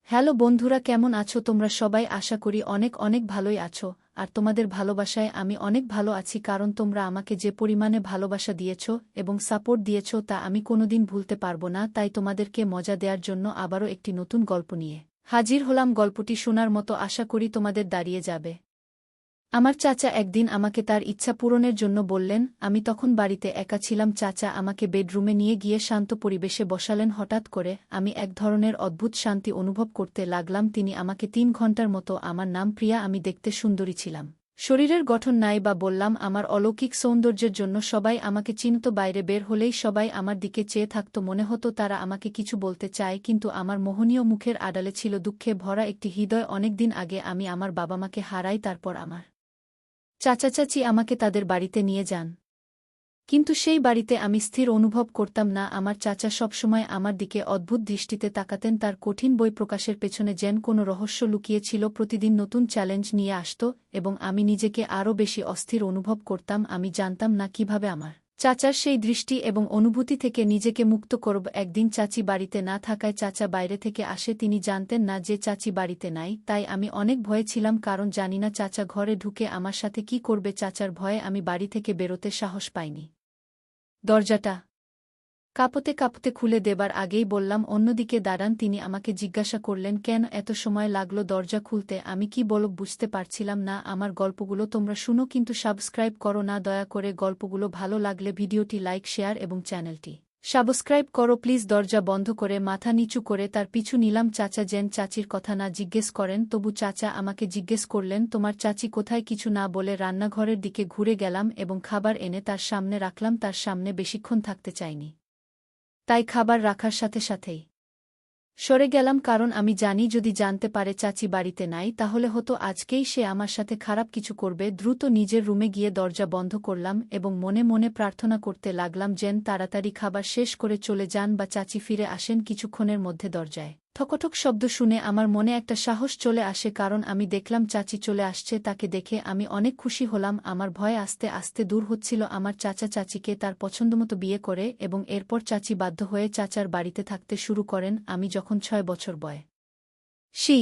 Hello বন্ধুরা, কেমন আছো তোমরা সবাই? আশা করি অনেক অনেক ভালোই আছো। আর তোমাদের ভালোবাসায় আমি অনেক ভালো আছি, কারণ তোমরা আমাকে যে পরিমাণে ভালোবাসা দিয়েছ এবং সাপোর্ট দিয়েছ তা আমি কোনোদিন ভুলতে পারবো না। তাই তোমাদেরকে মজা দেওয়ার জন্য আবারও একটি নতুন গল্প নিয়ে হাজির হলাম। গল্পটি শোনার মতো আশা করি তোমাদের দাঁড়িয়ে যাবে। আমার চাচা একদিন আমাকে তার ইচ্ছা পূরণের জন্য বললেন। আমি তখন বাড়িতে একা ছিলাম। চাচা আমাকে বেডরুমে নিয়ে গিয়ে শান্ত পরিবেশে বসালেন। হঠাৎ করে আমি এক ধরনের অদ্ভুত শান্তি অনুভব করতে লাগলাম। তিনি আমাকে 3 ঘন্টার মতো আমার নাম প্রিয়া, আমি দেখতে সুন্দরী ছিলাম, শরীরের গঠন নাই বা বললাম আমার অলৌকিক সৌন্দর্যের জন্য সবাই আমাকে চিনত। বাইরে বের হলেই সবাই আমার দিকে চেয়ে থাকত, মনে হতো তারা আমাকে কিছু বলতে চায়, কিন্তু আমার মোহনীয় মুখের আড়ালে ছিল দুঃখে ভরা একটি হৃদয়। অনেকদিন আগে আমি আমার বাবা মাকে হারাই, তারপর আমার চাচা চাচি আমাকে তাদের বাড়িতে নিয়ে যান। কিন্তু সেই বাড়িতে আমি স্থির অনুভব করতাম না। আমার চাচা সবসময় আমার দিকে অদ্ভুত দৃষ্টিতে তাকাতেন। তার কঠিন বই প্রকাশের পেছনে যেন কোনো রহস্য লুকিয়ে ছিল। প্রতিদিন নতুন চ্যালেঞ্জ নিয়ে আসত এবং আমি নিজেকে আরও বেশি অস্থির অনুভব করতাম। আমি জানতাম না কিভাবে আমার চাচার সেই দৃষ্টি এবং অনুভূতি থেকে নিজেকে মুক্ত করব। একদিন চাচি বাড়িতে না থাকায় চাচা বাইরে থেকে আসে। তিনি জানতেন না যে চাচি বাড়িতে নাই, তাই আমি অনেক ভয়ে ছিলাম, কারণ জানি না চাচা ঘরে ঢুকে আমার সাথে কি করবে। চাচার ভয়ে আমি বাড়ি থেকে বেরোতে সাহস পাইনি। দরজাটা কাঁপতে কাঁপতে খুলে দেবার আগেই বললাম, অন্যদিকে দাঁড়ান। তিনি আমাকে জিজ্ঞাসা করলেন, কেন এত সময় লাগলো দরজা খুলতে? আমি কি বলব বুঝতে পারছিলাম না। আমার গল্পগুলো তোমরা শুনো, কিন্তু সাবস্ক্রাইব করো না দয়া করে। গল্পগুলো ভালো লাগলে ভিডিওটি লাইক, শেয়ার এবং চ্যানেলটি সাবস্ক্রাইব করো প্লিজ। দরজা বন্ধ করে মাথা নিচু করে তার পিছু নিলাম। চাচা যেন চাচির কথা না জিজ্ঞেস করেন, তবু চাচা আমাকে জিজ্ঞেস করলেন, তোমার চাচি কোথায়? কিছু না বলে রান্নাঘরের দিকে ঘুরে গেলাম এবং খাবার এনে তার সামনে রাখলাম। তার সামনে বেশিক্ষণ থাকতে চাইনি, তাই খাবার রাখার সাথে সাথেই সরে গেলাম, কারণ আমি জানি যদি জানতে পারে চাচি বাড়িতে নাই তাহলে হতো আজকেই সে আমার সাথে খারাপ কিছু করবে। দ্রুত নিজের রুমে গিয়ে দরজা বন্ধ করলাম এবং মনে মনে প্রার্থনা করতে লাগলাম যেন তাড়াতাড়ি খাবার শেষ করে চলে যান বা চাচি ফিরে আসেন। কিছুক্ষণের মধ্যে দরজায় ঠকঠক শব্দ শুনে আমার মনে একটা সাহস চলে আসে, কারণ আমি দেখলাম চাচি চলে আসছে। তাকে দেখে আমি অনেক খুশি হলাম। আমার ভয় আস্তে আস্তে দূর হচ্ছিল। আমার চাচা চাচিকে তার পছন্দমতো বিয়ে করে এবং এরপর চাচি বাধ্য হয়ে চাচার বাড়িতে থাকতে শুরু করেন। আমি যখন 6 বছর বয়সী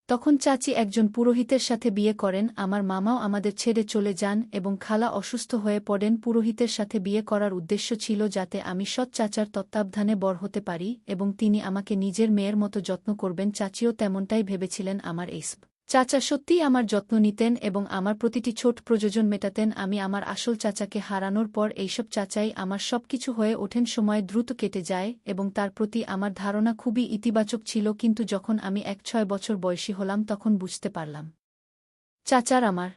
তখন চাচি একজন পুরোহিতের সাথে বিয়ে করেন। আমার মামাও আমাদের ছেড়ে চলে যান এবং খালা অসুস্থ হয়ে পড়েন। পুরোহিতের সাথে বিয়ে করার উদ্দেশ্য ছিল যাতে আমি সৎ চাচার তত্ত্বাবধানে বড় হতে পারি এবং তিনি আমাকে নিজের মেয়ের মতো যত্ন করবেন। চাচিও তেমনটাই ভেবেছিলেন। আমার এই চাচা সত্যিই আমার যত্ন নিতেন এবং আমার প্রতিটি ছোট প্রয়োজন মেটাতেন। আমি আমার আসল চাচাকে হারানোর পর এইসব চাচাই আমার সবকিছু হয়ে ওঠেন। সময় দ্রুত কেটে যায় এবং তার প্রতি আমার ধারণা খুবই ইতিবাচক ছিল, কিন্তু যখন আমি 6 বছর বয়সী হলাম তখন বুঝতে পারলাম চাচার আমার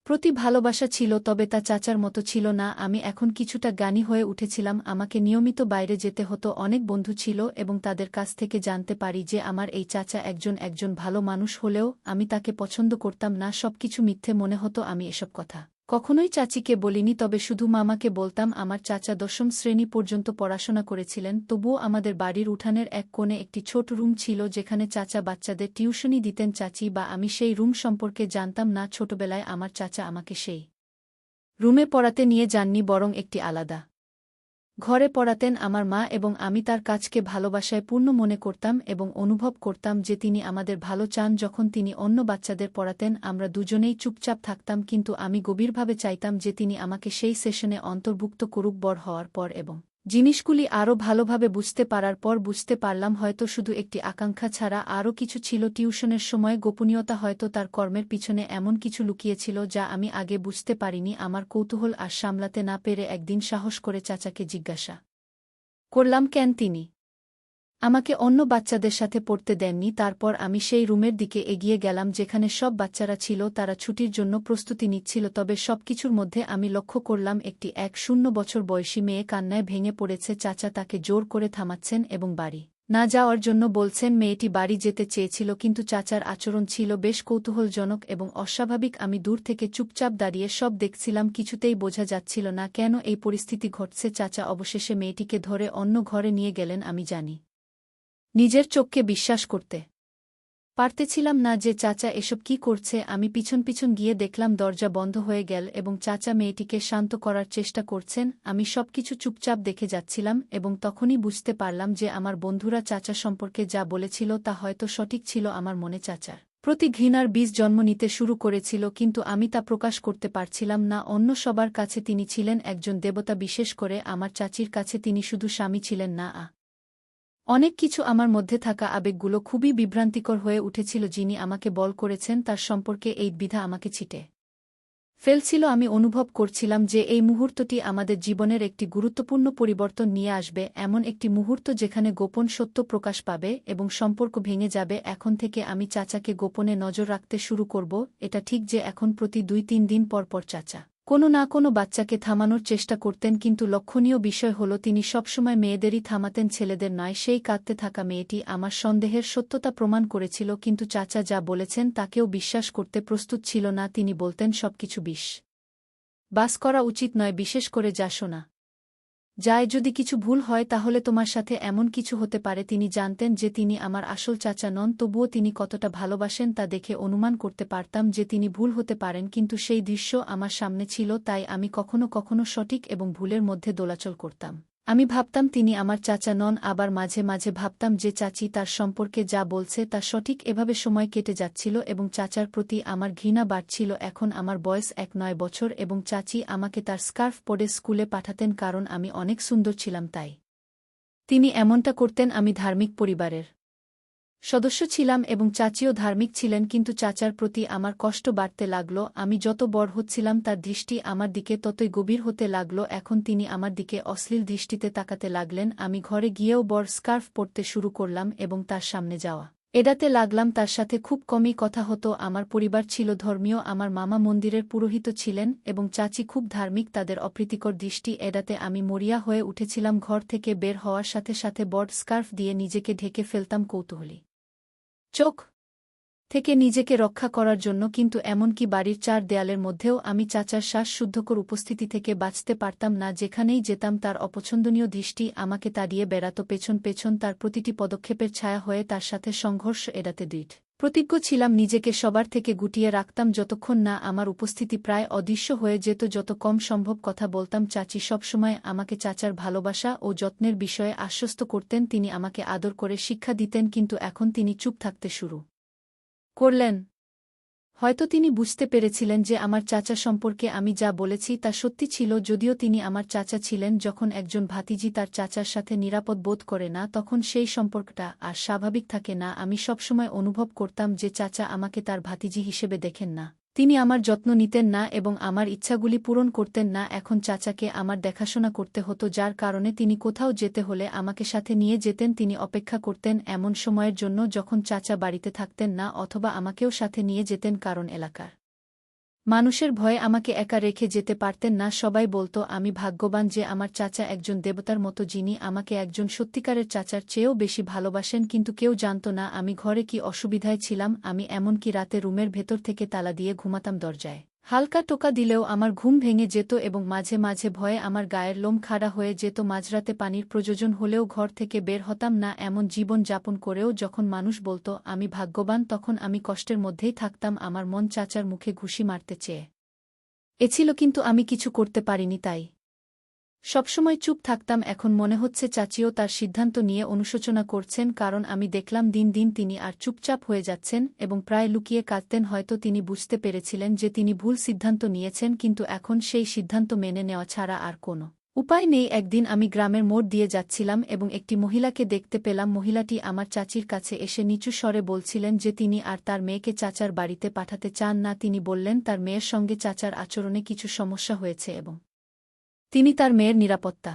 প্রতি ভালোবাসা ছিল, তবে তা চাচার মতো ছিল না। আমি এখন কিছুটা জ্ঞানী হয়ে উঠেছিলাম। আমাকে নিয়মিত বাইরে যেতে হতো। অনেক বন্ধু ছিল এবং তাদের কাছ থেকে জানতে পারি যে আমার এই চাচা একজন ভালো মানুষ হলেও আমি তাকে পছন্দ করতাম না। সবকিছু মিথ্যে মনে হতো। আমি এসব কথা কখনোই চাচিকে বলিনি, তবে শুধু মামাকে বলতাম। আমার চাচা 10ম শ্রেণী পর্যন্ত পড়াশোনা করেছিলেন। তবুও আমাদের বাড়ির উঠানের এক কোণে একটি ছোট রুম ছিল যেখানে চাচা বাচ্চাদের টিউশনি দিতেন। চাচি বা আমি সেই রুম সম্পর্কে জানতাম না। ছোটবেলায় আমার চাচা আমাকে সেই রুমে পড়াতে নিয়ে যাননি, বরং একটি আলাদা ঘরে পড়াতেন। আমার মা এবং আমি তার কাজকে ভালোবাসায় পূর্ণ মনে করতাম এবং অনুভব করতাম যে তিনি আমাদের ভালো চান। যখন তিনি অন্য বাচ্চাদের পড়াতেন আমরা দুজনেই চুপচাপ থাকতাম, কিন্তু আমি গভীরভাবে চাইতাম যে তিনি আমাকে সেই সেশনে অন্তর্ভুক্ত করুক। বড় হওয়ার পর এবং জিনিসগুলি আরও ভালোভাবে বুঝতে পারার পর বুঝতে পারলাম হয়তো শুধু একটি আকাঙ্ক্ষা ছাড়া আরও কিছু ছিল। টিউশনের সময় গোপনীয়তা, হয়তো তার কর্মের পিছনে এমন কিছু লুকিয়েছিল যা আমি আগে বুঝতে পারিনি। আমার কৌতূহল আর সামলাতে না পেরে একদিন সাহস করে চাচাকে জিজ্ঞাসা করলাম কেন তিনি আমাকে অন্য বাচ্চাদের সাথে পড়তে দেননি। তারপর আমি সেই রুমের দিকে এগিয়ে গেলাম যেখানে সব বাচ্চারা ছিল। তারা ছুটির জন্য প্রস্তুতি নিচ্ছিল। তবে সবকিছুর মধ্যে আমি লক্ষ্য করলাম একটি 0 বছর বয়সী মেয়ে কান্নায় ভেঙে পড়েছে। চাচা তাকে জোর করে থামাচ্ছেন এবং বাড়ি না যাওয়ার জন্য বলছেন। মেয়েটি বাড়ি যেতে চেয়েছিল, কিন্তু চাচার আচরণ ছিল বেশ কৌতূহলজনক এবং অস্বাভাবিক। আমি দূর থেকে চুপচাপ দাঁড়িয়ে সব দেখছিলাম। কিছুতেই বোঝা যাচ্ছিল না কেন এই পরিস্থিতি ঘটছে। চাচা অবশেষে মেয়েটিকে ধরে অন্য ঘরে নিয়ে গেলেন। আমি জানি নিজের চোখকে বিশ্বাস করতে পারতেছিলাম না যে চাচা এসব কি করছে। আমি পিছন পিছন গিয়ে দেখলাম দরজা বন্ধ হয়ে গেল এবং চাচা মেয়েটিকে শান্ত করার চেষ্টা করছেন। আমি সবকিছু চুপচাপ দেখে যাচ্ছিলাম এবং তখনই বুঝতে পারলাম যে আমার বন্ধুরা চাচা সম্পর্কে যা বলেছিল তা হয়তো সঠিক ছিল। আমার মনে চাচার প্রতি ঘৃণার বীজ জন্ম নিতে শুরু করেছিল, কিন্তু আমি তা প্রকাশ করতে পারছিলাম না। অন্য সবার কাছে তিনি ছিলেন একজন দেবতা, বিশেষ করে আমার চাচির কাছে তিনি শুধু স্বামী ছিলেন না, অনেক কিছু। আমার মধ্যে থাকা আবেগগুলো খুবই বিভ্রান্তিকর হয়ে উঠেছিল। যিনি আমাকে বল করেছেন তার সম্পর্কে এই দ্বিধা আমাকে ছিটে ফেলছিল। আমি অনুভব করছিলাম যে এই মুহূর্তটি আমাদের জীবনের একটি গুরুত্বপূর্ণ পরিবর্তন নিয়ে আসবে, এমন একটি মুহূর্ত যেখানে গোপন সত্য প্রকাশ পাবে এবং সম্পর্ক ভেঙে যাবে। এখন থেকে আমি চাচাকে গোপনে নজর রাখতে শুরু করব। এটা ঠিক যে এখন প্রতি 2-3 দিন পর পর চাচা কোনো না কোনো বাচ্চাকে থামানোর চেষ্টা করতেন, কিন্তু লক্ষণীয় বিষয় হল তিনি সবসময় মেয়েদেরই থামাতেন, ছেলেদের নয়। সেই কাঁদতে থাকা মেয়েটি আমার সন্দেহের সত্যতা প্রমাণ করেছিল, কিন্তু চাচা যা বলেছেন তাকেও বিশ্বাস করতে প্রস্তুত ছিল না। তিনি বলতেন সবকিছু বাস করা উচিত নয়, বিশেষ করে যা শোনা যায়। যদি কিছু ভুল হয় তাহলে তোমার সাথে এমন কিছু হতে পারে। তিনি জানতেন যে তিনি আমার আসল চাচা নন, তবুও তিনি কতটা ভালোবাসেন তা দেখে অনুমান করতে পারতাম যে তিনি ভুল হতে পারেন, কিন্তু সেই দৃশ্য আমার সামনে ছিল, তাই আমি কখনো কখনো সঠিক এবং ভুলের মধ্যে দোলাচল করতাম। আমি ভাবতাম তিনি আমার চাচা নন, আবার মাঝে মাঝে ভাবতাম যে চাচি তার সম্পর্কে যা বলছে তা সঠিক। এভাবে সময় কেটে যাচ্ছিল এবং চাচার প্রতি আমার ঘৃণা বাড়ছিল। এখন আমার বয়স 9 বছর এবং চাচি আমাকে তার স্কার্ফ পরে স্কুলে পাঠাতেন কারণ আমি অনেক সুন্দর ছিলাম তাই। তিনি এমনটা করতেন। আমি ধার্মিক পরিবারের সদস্য ছিলাম এবং চাচিও ধার্মিক ছিলেন, কিন্তু চাচার প্রতি আমার কষ্ট বাড়তে লাগল। আমি যত বড় হচ্ছিলাম তার দৃষ্টি আমার দিকে ততই গভীর হতে লাগল। এখন তিনি আমার দিকে অশ্লীল দৃষ্টিতে তাকাতে লাগলেন। আমি ঘরে গিয়েও বড় স্কার্ফ পরতে শুরু করলাম এবং তার সামনে যাওয়া এড়াতে লাগলাম। তার সাথে খুব কমই কথা হতো। আমার পরিবার ছিল ধর্মীয়, আমার মামা মন্দিরের পুরোহিত ছিলেন এবং চাচি খুব ধার্মিক। তাদের অপ্রীতিকর দৃষ্টি এড়াতে আমি মরিয়া হয়ে উঠেছিলাম। ঘর থেকে বের হওয়ার সাথে সাথে বড় স্কার্ফ দিয়ে নিজেকে ঢেকে ফেলতাম কৌতূহলী চোখ থেকে নিজেকে রক্ষা করার জন্য, কিন্তু এমনকি বাড়ির 4 দেয়ালের মধ্যেও আমি চাচার শ্বাসরুদ্ধকর উপস্থিতি থেকে বাঁচতে পারতাম না। যেখানেই যেতাম তার অপছন্দনীয় দৃষ্টি আমাকে তাড়িয়ে বেড়াত। পেছন পেছন তার প্রতিটি পদক্ষেপের ছায়া হয়ে তার সাথে সংঘর্ষ এড়াতে দৃঢ় প্রতিজ্ঞ ছিলাম। নিজেকে সবার থেকে গুটিয়ে রাখতাম যতক্ষণ না আমার উপস্থিতি প্রায় অদৃশ্য হয়ে যেত। যত কম সম্ভব কথা বলতাম। চাচি সবসময় আমাকে চাচার ভালোবাসা ও যত্নের বিষয়ে আশ্বস্ত করতেন। তিনি আমাকে আদর করে শিক্ষা দিতেন, কিন্তু এখন তিনি চুপ থাকতে শুরু করলেন। হয়তো তিনি বুঝতে পেরেছিলেন যে আমার চাচা সম্পর্কে আমি যা বলেছি তা সত্যি ছিল। যদিও তিনি আমার চাচা ছিলেন, যখন একজন ভাতিজি তার চাচার সাথে নিরাপদ বোধ করে না তখন সেই সম্পর্কটা আর স্বাভাবিক থাকে না। আমি সবসময় অনুভব করতাম যে চাচা আমাকে তার ভাতিজি হিসেবে দেখেন না। তিনি আমার যত্ন নিতেন না এবং আমার ইচ্ছাগুলি পূরণ করতেন না। এখন চাচাকে আমার দেখাশোনা করতে হতো, যার কারণে তিনি কোথাও যেতে হলে আমাকে সাথে নিয়ে যেতেন। তিনি অপেক্ষা করতেন এমন সময়ের জন্য যখন চাচা বাড়িতে থাকতেন না, অথবা আমাকেও সাথে নিয়ে যেতেন, কারণ এলাকার মানুষের ভয়ে আমাকে একা রেখে যেতে পারতেন না। সবাই বলতো আমি ভাগ্যবান যে আমার চাচা একজন দেবতার মতো, যিনি আমাকে একজন সত্যিকারের চাচার চেয়েও বেশি ভালোবাসেন। কিন্তু কেউ জানত না আমি ঘরে কি অসুবিধায় ছিলাম। আমি এমনকি রাতে রুমের ভেতর থেকে তালা দিয়ে ঘুমাতাম। দরজায় হালকা টোকা দিলেও আমার ঘুম ভেঙে যেত এবং মাঝে মাঝে ভয়ে আমার গায়ের লোম খাড়া হয়ে যেত। মাঝরাতে পানির প্রয়োজন হলেও ঘর থেকে বের হতাম না। এমন জীবন যাপন করেও যখন মানুষ বলতো আমি ভাগ্যবান, তখন আমি কষ্টের মধ্যেই থাকতাম। আমার মন চাচার মুখে ঘুষি মারতে চেয়ে এছিল, কিন্তু আমি কিছু করতে পারিনি, তাই সবসময় চুপ থাকতাম। এখন মনে হচ্ছে চাচিও তার সিদ্ধান্ত নিয়ে অনুশোচনা করছেন, কারণ আমি দেখলাম দিন দিন তিনি আর চুপচাপ হয়ে যাচ্ছেন এবং প্রায় লুকিয়ে কাঁদতেন। হয়তো তিনি বুঝতে পেরেছিলেন যে তিনি ভুল সিদ্ধান্ত নিয়েছেন, কিন্তু এখন সেই সিদ্ধান্ত মেনে নেওয়া ছাড়া আর কোনো উপায় নেই। একদিন আমি গ্রামের মোড় দিয়ে যাচ্ছিলাম এবং একটি মহিলাকে দেখতে পেলাম। মহিলাটি আমার চাচির কাছে এসে নিচু স্বরে বলছিলেন যে তিনি আর তার মেয়েকে চাচার বাড়িতে পাঠাতে চান না। তিনি বললেন তার মেয়ের সঙ্গে চাচার আচরণে কিছু সমস্যা হয়েছে এবং তিনি তার মেয়ের নিরাপত্তা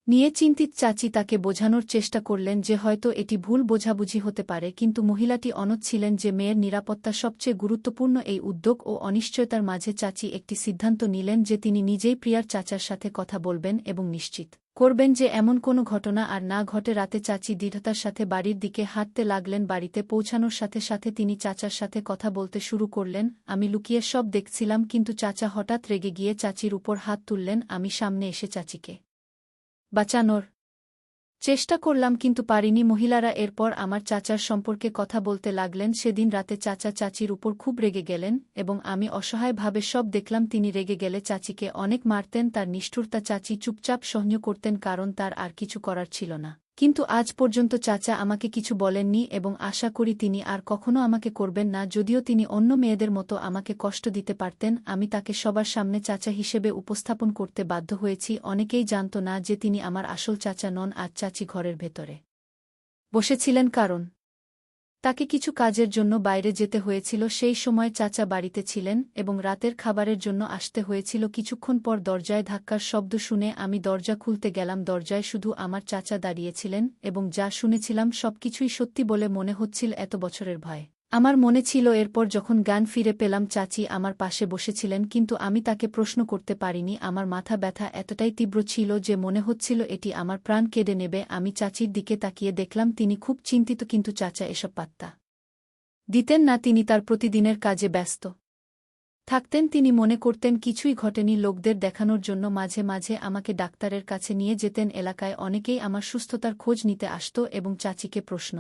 নিয়ে চিন্তিত। চাচি তাকে বোঝানোর চেষ্টা করলেন যে হয়তো এটি ভুল বোঝাবুঝি হতে পারে, কিন্তু মহিলাটি অনড় ছিলেন যে মেয়ের নিরাপত্তা সবচেয়ে গুরুত্বপূর্ণ। এই উদ্যোগ ও অনিশ্চয়তার মাঝে চাচি একটি সিদ্ধান্ত নিলেন যে তিনি নিজেই প্রিয়ার চাচার সাথে কথা বলবেন এবং নিশ্চিত করবেন যে এমন কোনো ঘটনা আর না ঘটে। রাতে চাচি দৃঢ়তার সাথে বাড়ির দিকে হাঁটতে লাগলেন। বাড়িতে পৌঁছানোর সাথে সাথে তিনি চাচার সাথে কথা বলতে শুরু করলেন। আমি লুকিয়ে সব দেখছিলাম, কিন্তু চাচা হঠাৎ রেগে গিয়ে চাচির উপর হাত তুললেন। আমি সামনে এসে চাচিকে বাঁচানোর চেষ্টা করলাম কিন্তু পারিনি। মহিলারা এরপর আমার চাচার সম্পর্কে কথা বলতে লাগলেন। সেদিন রাতে চাচা চাচির উপর খুব রেগে গেলেন এবং আমি অসহায়ভাবে সব দেখলাম। তিনি রেগে গেলে চাচিকে অনেক মারতেন। তার নিষ্ঠুরতা চাচি চুপচাপ সহ্য করতেন কারণ তার আর কিছু করার ছিল না। কিন্তু আজ পর্যন্ত চাচা আমাকে কিছু বলেননি এবং আশা করি তিনি আর কখনো আমাকে করবেন না। যদিও তিনি অন্য মেয়েদের মতো আমাকে কষ্ট দিতে পারতেন, আমি তাকে সবার সামনে চাচা হিসেবে উপস্থাপন করতে বাধ্য হয়েছি। অনেকেই জানত না যে তিনি আমার আসল চাচা নন। আজ চাচি ঘরের ভেতরে বসেছিলেন কারণ তাকে কিছু কাজের জন্য বাইরে যেতে হয়েছিল। সেই সময় চাচা বাড়িতে ছিলেন এবং রাতের খাবারের জন্য আসতে হয়েছিল। কিছুক্ষণ পর দরজায় ধাক্কার শব্দ শুনে আমি দরজা খুলতে গেলাম। দরজায় শুধু আমার চাচা দাঁড়িয়েছিলেন এবং যা শুনেছিলাম সবকিছুই সত্যি বলে মনে হচ্ছিল। এত বছরের ভয় আমার মনে ছিল। এরপর যখন জ্ঞান ফিরে পেলাম চাচি আমার পাশে বসেছিলেন, কিন্তু আমি তাকে প্রশ্ন করতে পারিনি। আমার মাথা ব্যথা এতটাই তীব্র ছিল যে মনে হচ্ছিল এটি আমার প্রাণ কেড়ে নেবে। আমি চাচির দিকে তাকিয়ে দেখলাম তিনি খুব চিন্তিত, কিন্তু চাচা এসব পাত্তা দিতেন না। তিনি তার প্রতিদিনের কাজে ব্যস্ত থাকতেন। তিনি মনে করতেন কিছুই ঘটেনি। লোকদের দেখানোর জন্য মাঝে মাঝে আমাকে ডাক্তারের কাছে নিয়ে যেতেন। এলাকায় অনেকেই আমার সুস্থতার খোঁজ নিতে আসত এবং চাচিকে প্রশ্ন